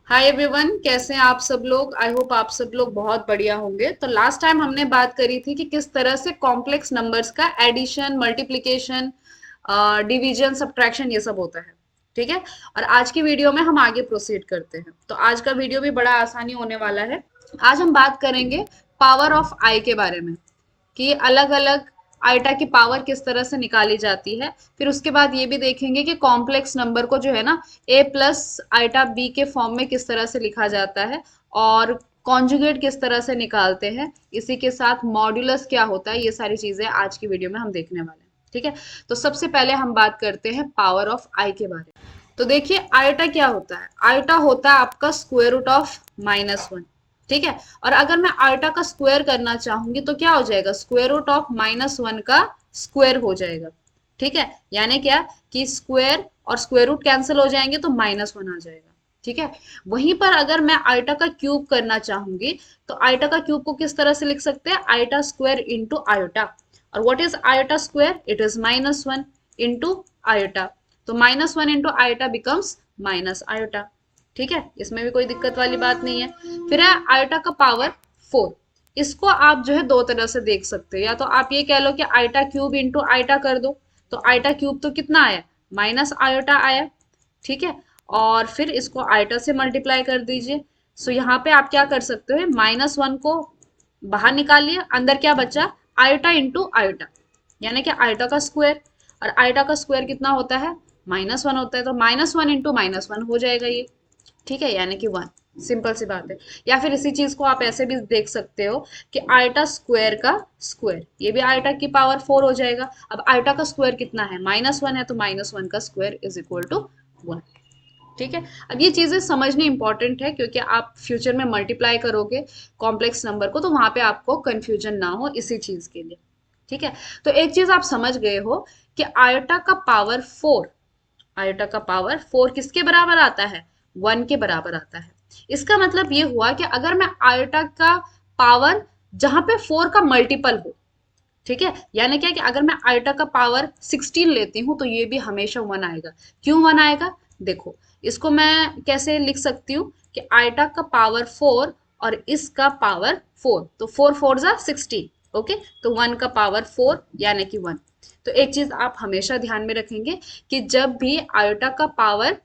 Hi everyone, कैसे हैं आप सब लोग। आई होप आप सब लोग बहुत बढ़िया होंगे। तो लास्ट टाइम हमने बात करी थी कि किस तरह से कॉम्प्लेक्स नंबर्स का एडिशन, मल्टीप्लिकेशन, डिवीजन, सब्ट्रैक्शन ये सब होता है। ठीक है। और आज की वीडियो में हम आगे प्रोसीड करते हैं। तो आज का वीडियो भी बड़ा आसानी होने वाला है। आज हम बात करेंगे पावर ऑफ आई के बारे में, कि अलग अलग आइटा की पावर किस तरह से निकाली जाती है। फिर उसके बाद ये भी देखेंगे कि कॉम्प्लेक्स नंबर को जो है ना ए प्लस आइटा बी के फॉर्म में किस तरह से लिखा जाता है, और कॉन्जुगेट किस तरह से निकालते हैं। इसी के साथ मॉड्यूलस क्या होता है, ये सारी चीजें आज की वीडियो में हम देखने वाले हैं। ठीक है। तो सबसे पहले हम बात करते हैं पावर ऑफ आई के बारे में। तो देखिए, आइटा क्या होता है। आइटा होता है आपका स्क्वायर रूट ऑफ -1। ठीक है। और अगर मैं आइटा का स्क्वायर करना चाहूंगी तो क्या हो जाएगा, स्क्वायर रूट ऑफ -1 का स्क्वायर हो जाएगा। ठीक है। यानी क्या कि स्क्वायर और स्क्वायर रूट कैंसिल हो जाएंगे तो -1 आ जाएगा। ठीक है। वहीं पर अगर मैं आइटा का क्यूब करना चाहूंगी तो आइटा का क्यूब को किस तरह से लिख सकते हैं, आइटा स्क्वायर इंटू आयोटा। और what is iota square, it is -1 into iota. तो -1 into iota becomes minus iota. ठीक है। इसमें भी कोई दिक्कत वाली बात नहीं है। फिर है आयोटा का पावर 4। इसको आप जो है दो तरह से देख सकते हो। या तो आप ये कह लो कि आयोटा क्यूब इंटू आयोटा कर दो, तो आयोटा क्यूब तो कितना आया, माइनस आयोटा आया। ठीक है। और फिर इसको आयोटा से मल्टीप्लाई कर दीजिए। सो यहाँ पे आप क्या कर सकते हो, -1 को बाहर निकाल लिया, अंदर क्या बचा, आयोटा इंटू आयोटा, यानी कि आयोटा का स्क्वायर। और आयोटा का स्क्वायर कितना होता है, -1 होता है। तो -1 इंटू -1 हो जाएगा ये। ठीक है। यानी कि 1। सिंपल सी बात है। या फिर इसी चीज को आप ऐसे भी देख सकते हो कि आयटा स्क्वायर का स्क्वायर, ये भी आयटा की पावर 4 हो जाएगा। अब आयटा का स्क्वायर कितना है, -1 है, तो -1 का स्क्वायर इज इक्वल टू 1। ठीक है। अब ये चीजें समझनी इंपॉर्टेंट है, क्योंकि आप फ्यूचर में मल्टीप्लाई करोगे कॉम्प्लेक्स नंबर को, तो वहां पे आपको कंफ्यूजन ना हो इसी चीज के लिए। ठीक है। तो एक चीज आप समझ गए हो कि आयटा का पावर 4, आयोटा का पावर 4 किसके बराबर आता है, 1 के बराबर आता है। इसका मतलब ये हुआ कि अगर मैं आयोटा का पावर जहां पे 4 का मल्टीपल हो, ठीक है, यानी क्या कि अगर मैं आयोटा का पावर 16 लेती हूं तो ये भी हमेशा 1 आएगा। क्यों 1 आएगा, देखो इसको मैं कैसे लिख सकती हूँ कि आयोटा का पावर 4 और इसका पावर 4, तो 4 4 जा 16। ओके। तो 1 का पावर 4 यानी कि 1। तो एक चीज आप हमेशा ध्यान में रखेंगे कि जब भी आयोटा का पावर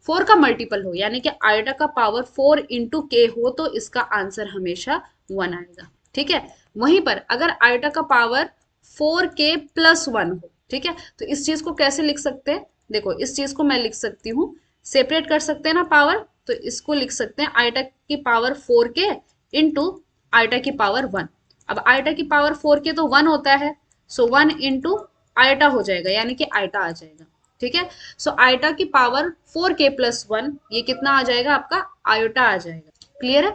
4 का मल्टीपल हो, यानी कि आयोटा का पावर 4 इंटू के हो, तो इसका आंसर हमेशा 1 आएगा। ठीक है। वहीं पर अगर आयोटा का पावर 4k+1 हो, ठीक है, तो इस चीज को कैसे लिख सकते हैं, देखो इस चीज को मैं लिख सकती हूँ, सेपरेट कर सकते हैं ना पावर, तो इसको लिख सकते हैं आयोटा की पावर 4k इंटू आयोटा की पावर 1। अब आयोटा की पावर 4k तो 1 होता है, सो 1 इंटू आयोटा हो जाएगा, यानी कि आयोटा आ जाएगा। ठीक है। सो आयोटा की पावर 4k+1, ये कितना आ जाएगा आपका, आयोटा आ जाएगा। क्लियर है।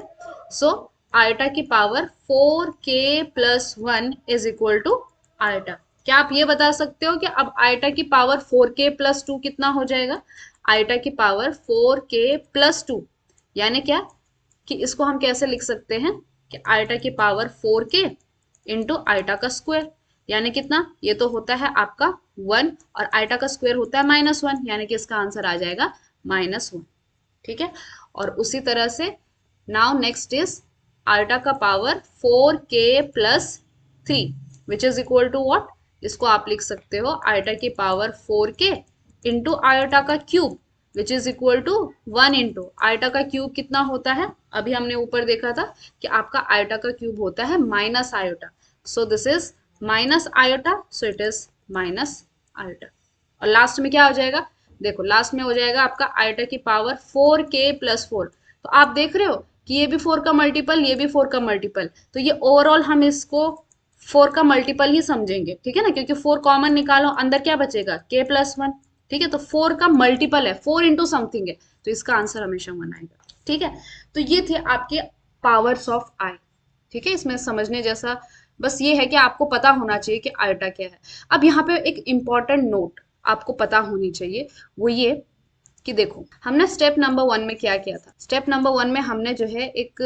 सो आयोटा की power 4k+1 is equal to iota. क्या आप ये बता सकते हो कि अब आयोटा की पावर 4k+2 कितना हो जाएगा, आयोटा की पावर 4k+2, यानी क्या कि इसको हम कैसे लिख सकते हैं कि आयोटा की पावर 4k इंटू आयोटा का स्क्वायर, यानी कितना, ये तो होता है आपका 1, और आयोटा का स्क्वायर होता है -1, यानी कि इसका आंसर आ जाएगा -1। ठीक है। और उसी तरह से नाउ नेक्स्ट इज आयोटा का power 4k+3 which is equal to what, इसको आप लिख सकते हो आयोटा की पावर 4k इंटू आयोटा का cube which is equal to 1 into iota का क्यूब कितना होता है, अभी हमने ऊपर देखा था कि आपका आयोटा का क्यूब होता है minus iota. So this is minus iota, so it is minus iota. और लास्ट में क्या हो जाएगा, देखो लास्ट में हो जाएगा आपका आयोटा की पावर 4k+4। तो आप देख रहे हो कि ये भी 4 का मल्टीपल, ये भी 4 का मल्टीपल, तो ये ओवरऑल हम इसको 4 का मल्टीपल ही समझेंगे। ठीक है ना, क्योंकि 4 कॉमन निकालो, अंदर क्या बचेगा, k+1। ठीक है। तो 4 का मल्टीपल है, 4 इंटू समथिंग है, तो इसका आंसर हमेशा 1 आएगा। ठीक है। तो ये थे आपके पावर्स ऑफ आई। ठीक है। इसमें समझने जैसा बस ये है कि आपको पता होना चाहिए कि आयोटा क्या है। अब यहाँ पे एक इंपॉर्टेंट नोट आपको पता होनी चाहिए, वो ये कि देखो हमने स्टेप नंबर 1 में क्या किया था, स्टेप नंबर 1 में हमने जो है एक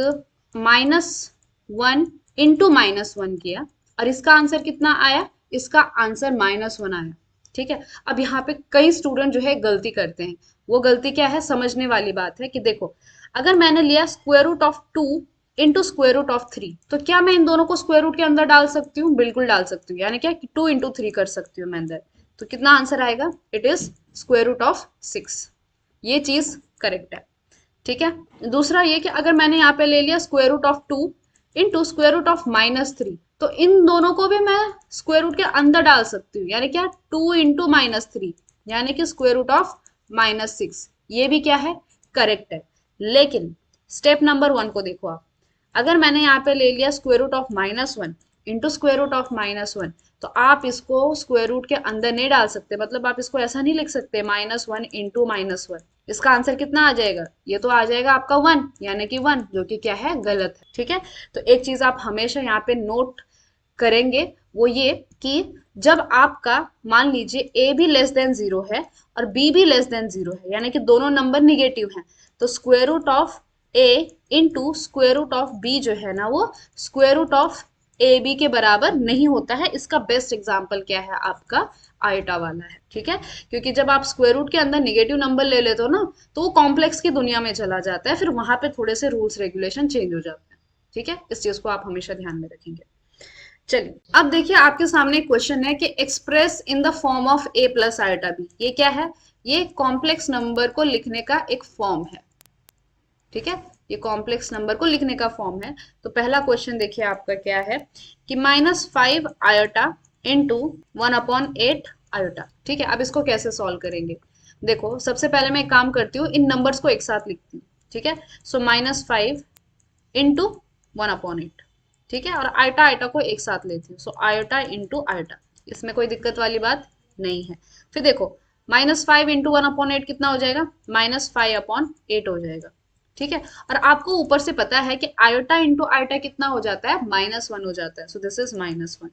-1 इंटू -1 किया, और इसका आंसर कितना आया, इसका आंसर -1 आया। ठीक है। अब यहाँ पे कई स्टूडेंट जो है गलती करते हैं, वो गलती क्या है, समझने वाली बात है कि देखो अगर मैंने लिया square root of 2 into square root of 3, तो क्या मैं इन दोनों को स्क्वायर रूट के अंदर डाल सकती हूँ? बिल्कुल डाल सकती हूँ, यानी क्या 2 इंटू 3 कर सकती हूँ मैं अंदर। तो कितना आंसर आएगा? It is square root of 6। ये चीज करेक्ट है। ठीक है, दूसरा ये कि अगर मैंने यहाँ पे ले लिया square root of 2 into square root of -3, तो इन दोनों को भी मैं स्क्वायर रूट के अंदर डाल सकती हूँ, यानी क्या 2 इंटू -3, यानी कि स्क्वायर रूट ऑफ -6। ये भी क्या है? करेक्ट है। लेकिन स्टेप नंबर 1 को देखो आप, अगर मैंने यहाँ पे ले लिया square root of -1 into square root of -1, तो आप इसको स्क्वायर रूट के अंदर नहीं डाल सकते, मतलब आप इसको ऐसा नहीं लिख सकते -1 इंटू -1। इसका आंसर कितना आ जाएगा? ये तो आ जाएगा आपका 1, यानी कि 1, जो कि क्या है? गलत है। ठीक है, तो एक चीज आप हमेशा यहाँ पे नोट करेंगे, वो ये कि जब आपका मान लीजिए a भी लेस देन 0 है और b भी लेस देन 0 है, यानी कि दोनों नंबर निगेटिव हैं, तो square root of a into square root of b जो है ना, वो square root of A B के बराबर नहीं होता है। इसका बेस्ट एग्जाम्पल क्या है? आपका आयटा वाला है। ठीक है, क्योंकि जब आप स्क्वायर रूट के अंदर निगेटिव नंबर ले लेते हो ना, तो वो कॉम्प्लेक्स की दुनिया में चला जाता है, फिर वहां पे थोड़े से रूल्स रेगुलेशन चेंज हो जाते हैं। ठीक है, इस चीज को आप हमेशा ध्यान में रखेंगे। चलिए, अब देखिए आपके सामने क्वेश्चन है कि express in the form of a plus eta b। ये क्या है? ये कॉम्प्लेक्स नंबर को लिखने का एक फॉर्म है। ठीक है, ये कॉम्प्लेक्स नंबर को लिखने का फॉर्म है। तो पहला क्वेश्चन देखिए आपका क्या है कि -5 आयोटा इंटू 1/8 आयोटा। ठीक है, अब इसको कैसे सॉल्व करेंगे? देखो, सबसे पहले मैं एक काम करती हूँ, इन नंबर्स को एक साथ लिखती हूँ। ठीक है, सो -5 इंटू 1/8। ठीक है, और आयटा आयटा को एक साथ लेती हूँ, सो आयोटा इंटू आयटा। इसमें कोई दिक्कत वाली बात नहीं है। फिर देखो, -5 इंटू 1/8 कितना हो जाएगा? -5/8 हो जाएगा। ठीक है, और आपको ऊपर से पता है कि आयोटा इंटू आयोटा कितना हो जाता है? -1 हो जाता है। So this is -1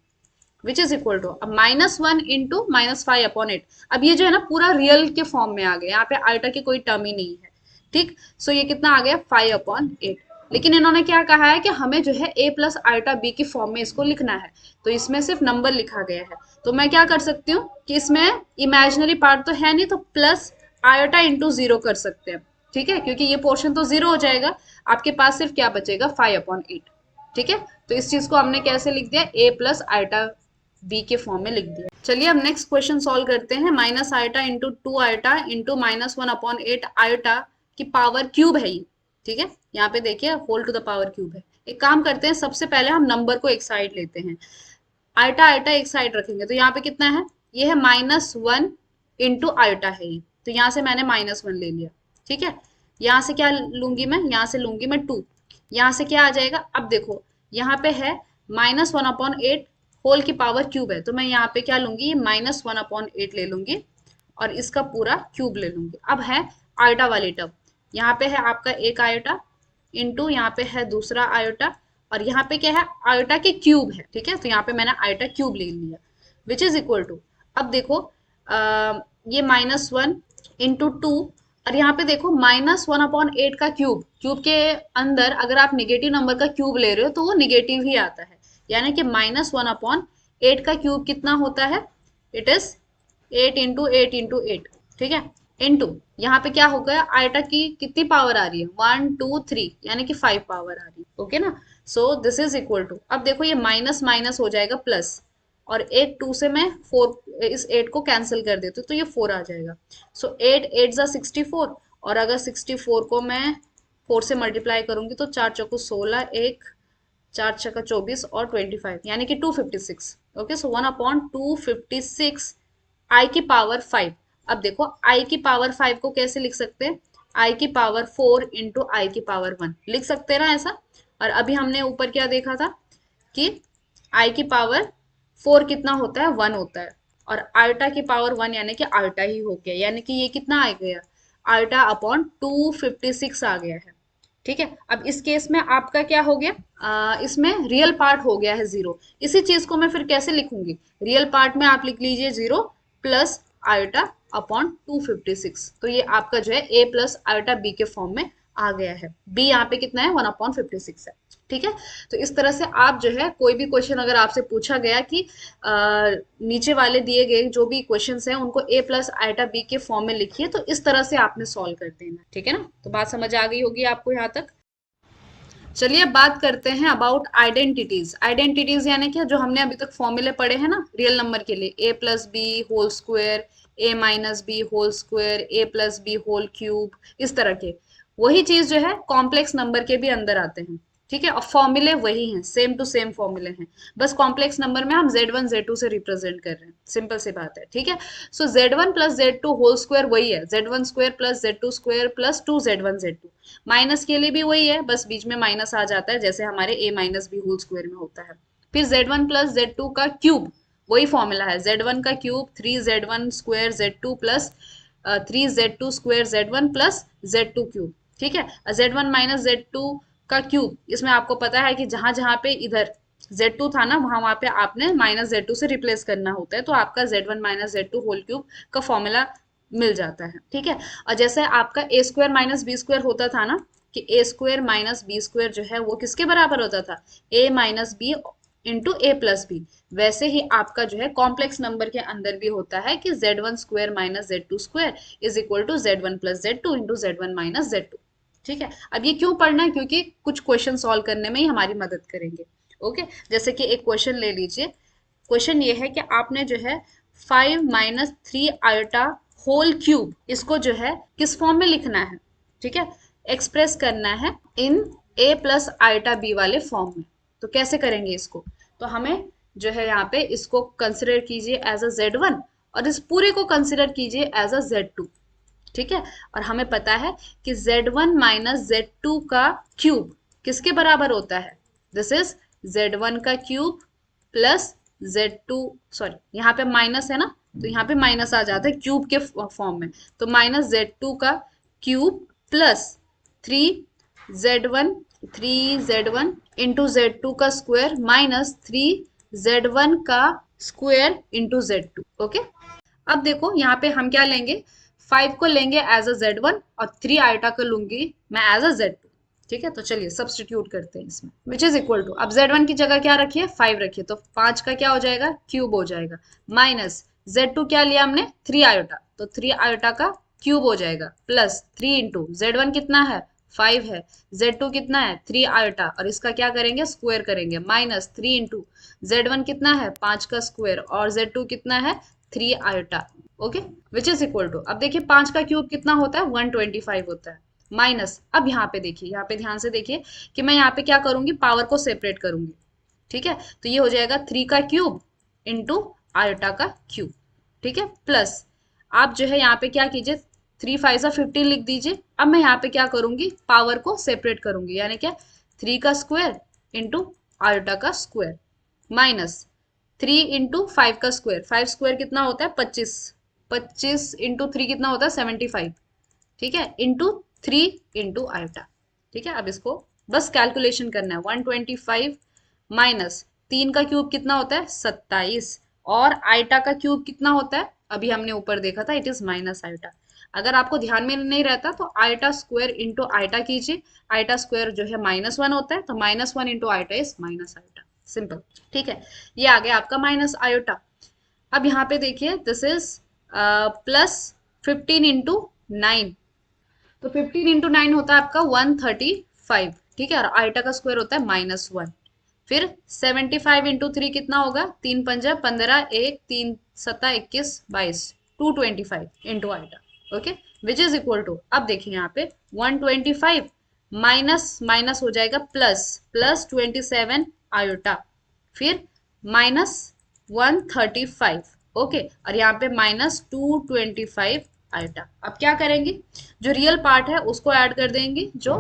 which is equal to, अब -1 इंटू -5/8। अब ये जो है ना पूरा रियल के फॉर्म में आ गया, यहाँ पे आयोटा की कोई टर्म ही नहीं है। ठीक, सो ये कितना आ गया? 5/8। लेकिन इन्होंने क्या कहा है कि हमें जो है a प्लस आयोटा b की फॉर्म में इसको लिखना है, तो इसमें सिर्फ नंबर लिखा गया है। तो मैं क्या कर सकती हूँ कि इसमें इमेजिनरी पार्ट तो है नहीं, तो प्लस आयोटा इंटू 0 कर सकते हैं। ठीक है, क्योंकि ये पोर्शन तो 0 हो जाएगा, आपके पास सिर्फ क्या बचेगा? 5/8। ठीक है, तो इस चीज को हमने कैसे लिख दिया? a प्लस आयोटा b के फॉर्म में लिख दिया। चलिए अब नेक्स्ट क्वेश्चन सॉल्व करते हैं। Minus iota into 2 iota into -1/8 iota की पावर क्यूब है ये। ठीक है, यहाँ पे देखिए whole to the power cube है। एक काम करते हैं, सबसे पहले हम नंबर को एक साइड लेते हैं, आयोटा आयोटा एक साइड रखेंगे। तो यहाँ पे कितना है? ये है -1 इंटू आयोटा है ये, तो यहाँ से मैंने -1 ले लिया। ठीक है, यहाँ से क्या लूंगी मैं? यहाँ से लूंगी मैं 2। यहाँ से क्या आ जाएगा? अब देखो, यहाँ पे है -1/8 होल की पावर क्यूब है, तो मैं यहाँ पे क्या लूंगी? ये -1/8 ले लूंगी और इसका पूरा क्यूब ले लूंगी। अब है आयोटा वाली टर्म, यहाँ पे है आपका एक आयोटा इंटू यहाँ पे है दूसरा आयोटा, और यहाँ पे क्या है? आयोटा के क्यूब है। ठीक है, तो यहाँ पे मैंने आयोटा क्यूब ले लिया, विच इज इक्वल टू, अब देखो ये -1 इंटू 2, और यहाँ पे देखो -1/8 का क्यूब, क्यूब के अंदर अगर आप निगेटिव नंबर का क्यूब ले रहे हो तो वो निगेटिव ही आता है, यानी कि -1/8 का क्यूब कितना होता है? It is 8 into 8 into 8। ठीक है, इंटू यहाँ पे क्या हो गया? आयोटा की कितनी पावर आ रही है? 1 2 3, यानी कि 5 पावर आ रही है। ओके ना, so this is equal to, अब देखो ये माइनस माइनस हो जाएगा प्लस, और 8 2 से मैं 4 इस 8 को कैंसिल कर देती हूँ, तो ये 4 आ जाएगा। सो 8 8 जा 64, और अगर 64 को मैं 4 से मल्टीप्लाई करूंगी तो 4 चौको 16, 1 4 छक्का 24 और 25, यानी कि 256। ओके, सो 1/256 आई की पावर 5। अब देखो आई की पावर 5 को कैसे लिख सकते हैं? आई की पावर 4 इंटू आई की पावर 1 लिख सकते हैं ना ऐसा। और अभी हमने ऊपर क्या देखा था कि आई की पावर 4 कितना होता है? 1 होता है, और आयोटा की पावर 1 यानी कि आयोटा ही हो गया, यानी कि ये कितना आ गया? आयोटा अपॉन 256 आ गया है। ठीक है, अब इस केस में आपका क्या हो गया? इसमें रियल पार्ट हो गया है 0। इसी चीज को मैं फिर कैसे लिखूंगी? रियल पार्ट में आप लिख लीजिए 0 प्लस आयोटा अपॉन 256, तो ये आपका जो है a प्लस आयोटा b के फॉर्म में आ गया है। बी यहाँ पे कितना है, 1/56 है। ठीक है, तो इस तरह से आप जो है कोई भी क्वेश्चन अगर आपसे पूछा गया कि नीचे वाले दिए गए जो भी क्वेश्चंस हैं उनको a प्लस आइटा बी के फॉर्म में लिखिए, तो इस तरह से आपने सॉल्व कर देना। ठीक है ना, तो बात समझ आ गई होगी आपको यहाँ तक। चलिए अब बात करते हैं अबाउट आइडेंटिटीज। आइडेंटिटीज यानी क्या, जो हमने अभी तक फॉर्मूले पढ़े हैं ना रियल नंबर के लिए, ए प्लस बी होल स्क्वायर, ए माइनस बी होल स्क्वायर, ए प्लस बी होल क्यूब, इस तरह के वही चीज जो है कॉम्प्लेक्स नंबर के भी अंदर आते हैं। ठीक है, और फॉर्मूले वही हैं, सेम टू सेम फॉर्मूले हैं, बस कॉम्प्लेक्स नंबर में हम Z1 Z2 से रिप्रेजेंट कर रहे हैं। सिंपल सी बात है। ठीक है, सो Z1 plus Z2 whole square वही है, Z1 square plus Z2 square plus 2Z1 Z2। Minus के लिए भी वही है, बस बीच में माइनस आ जाता है जैसे हमारे a minus B whole square में होता है। फिर Z1 प्लस Z2 का क्यूब, वही फॉर्मूला है, Z1 का cube 3Z1 square Z2 plus 3Z2 square Z1 plus Z2 cube. ठीक है, Z1 माइनस Z2 का क्यूब, इसमें आपको पता है कि जहां जहां पे इधर Z2 था ना, वहां पे आपने माइनस Z2 से रिप्लेस करना होता है, तो आपका Z1 minus Z2 whole cube का फॉर्मूला मिल जाता है। ठीक है, और जैसे आपका A square minus B square होता था ना, कि A square minus B square जो है वो किसके बराबर होता था, A minus B into A plus B, वैसे ही आपका जो है कॉम्प्लेक्स नंबर के अंदर भी होता है कि Z1 square minus Z2 square is equal to Z1 plus Z2 into Z1 minus Z2। ठीक है, अब ये क्यों पढ़ना है, क्योंकि कुछ क्वेश्चन सॉल्व करने में ही हमारी मदद करेंगे। ओके, जैसे कि एक क्वेश्चन ले लीजिए। क्वेश्चन ये है कि आपने जो है 5 - 3 आयोटा होल क्यूब, इसको जो है किस फॉर्म में लिखना है। ठीक है, एक्सप्रेस करना है इन a प्लस आयोटा बी वाले फॉर्म में। तो कैसे करेंगे इसको, तो हमें जो है यहाँ पे इसको कंसिडर कीजिए एज अ Z1 और इस पूरे को कंसिडर कीजिए एज अ Z2। ठीक है, और हमें पता है कि Z1 माइनस Z2 का क्यूब किसके बराबर होता है, दिस इज Z1 का क्यूब प्लस Z2, सॉरी यहाँ पे माइनस है ना, तो यहाँ पे माइनस आ जाता है क्यूब के फॉर्म में, तो माइनस Z2 का cube plus 3Z1 3Z1 into Z2 का स्क्वायर माइनस 3Z1 का स्क्वायर इंटू Z2। ओके, अब देखो यहाँ पे हम क्या लेंगे, 5 को लेंगे एज अ Z1 और 3 आइटा को लूंगी मैं एज अ Z2। ठीक है, तो चलिए सब्सटीट्यूट करते हैं इसमें, विच इज इक्वल टू, अब Z1 की जगह क्या रखिए 5 रखिए, तो 5 का क्या हो जाएगा क्यूब हो जाएगा, माइनस Z2 क्या लिया हमने 3 आयोटा, तो 3 आयोटा का क्यूब हो जाएगा प्लस 3 इंटू Z1 कितना है 5 है, Z2 कितना है 3 आयोटा, और इसका क्या करेंगे स्क्वायर करेंगे, माइनस 3 इंटू Z1 कितना है 5 का स्क्वायर और Z2 कितना है 3 iota. Okay, which is equal to, अब देखिए 5 का क्यूब कितना होता है 125 होता है, माइनस, अब यहाँ पे देखिए, यहाँ पे ध्यान से देखिए कि मैं यहाँ पे क्या करूंगी पावर को सेपरेट करूंगी। ठीक है, तो ये हो जाएगा 3 का क्यूब इंटू आयोटा का क्यूब। ठीक है, प्लस आप जो है यहाँ पे क्या कीजिए 3 5 15 लिख दीजिए। अब मैं यहाँ पे क्या करूंगी पावर को सेपरेट करूंगी, यानी क्या 3 का स्क्वायर इंटू आयोटा का स्क्वायर माइनस 3 इंटू 5 का स्क्वायर, 5 स्क्वायर कितना होता है 25, 25 इंटू 3 कितना होता है 75। ठीक है, इंटू 3 इंटू आयोटा। ठीक है, अब इसको बस कैलकुलेशन करना है, 125 माइनस 3 का क्यूब कितना होता है 27 और आयोटा का क्यूब कितना होता है, अभी हमने ऊपर देखा था इट इज माइनस आयोटा। अगर आपको ध्यान में नहीं रहता तो आयोटा स्क्वायर इंटू आयोटा कीजिए, आयोटा स्क्वायर जो है -1 होता है, तो -1 into iota is minus iota, simple. ठीक है, ये आ गया आपका माइनस आयोटा। अब यहाँ पे देखिए दिस इज प्लस 15 इंटू 9, तो 15 इंटू 9 होता है आपका 135। ठीक है, और आयोटा का स्क्वायर होता है -1। फिर 75 इंटू 3 कितना होगा, 3 पंजा 15, 1 3 सत्ता 21 22, 225 into iota. Okay, which is equal to, अब देखिए यहाँ पे 125 माइनस माइनस हो जाएगा प्लस, प्लस 27 आयोटा, फिर माइनस 135। ओके, और यहाँ पे -225 आयोटा। अब क्या करेंगे, जो रियल पार्ट है उसको ऐड कर देंगे, जो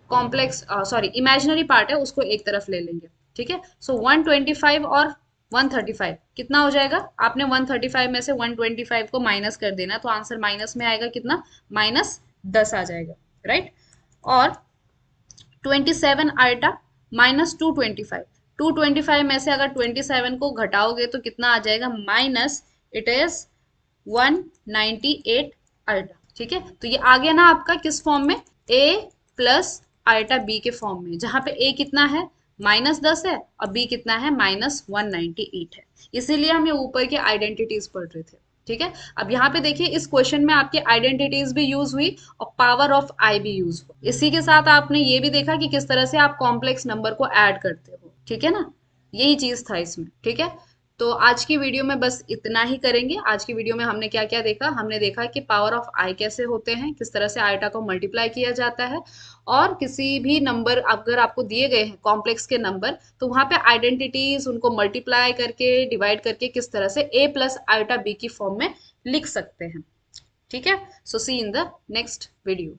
कॉम्प्लेक्स सॉरी इमेजिनरी पार्ट है उसको एक तरफ ले लेंगे। ठीक है, सो 125 और 135 कितना हो जाएगा, आपने 135 में से 125 को माइनस कर देना, तो आंसर माइनस में आएगा कितना -10 आ जाएगा, राइट। और 27 आयोटा -225, 225 में से अगर 27 को घटाओगे तो कितना आ जाएगा माइनस, इट इज 198 आयोटा। ठीक है, तो ये आ गया ना आपका किस फॉर्म में, a प्लस आयोटा बी के फॉर्म में, जहां पे ए कितना है -10 है और बी कितना है -198 है। इसीलिए हम ये ऊपर के आइडेंटिटीज पढ़ रहे थे। ठीक है, अब यहाँ पे देखिए इस क्वेश्चन में आपके आइडेंटिटीज भी यूज हुई और पावर ऑफ आई भी यूज हुआ। इसी के साथ आपने ये भी देखा कि किस तरह से आप कॉम्प्लेक्स नंबर को ऐड करते हो। ठीक है ना, यही चीज था इसमें। ठीक है, तो आज की वीडियो में बस इतना ही करेंगे। आज की वीडियो में हमने क्या क्या देखा, हमने देखा कि पावर ऑफ आई कैसे होते हैं, किस तरह से आयोटा को मल्टीप्लाई किया जाता है, और किसी भी नंबर अगर आपको दिए गए हैं कॉम्प्लेक्स के नंबर, तो वहां पे आइडेंटिटीज उनको मल्टीप्लाई करके डिवाइड करके किस तरह से a प्लस आयोटा बी की फॉर्म में लिख सकते हैं। ठीक है, सो सी इन द नेक्स्ट वीडियो।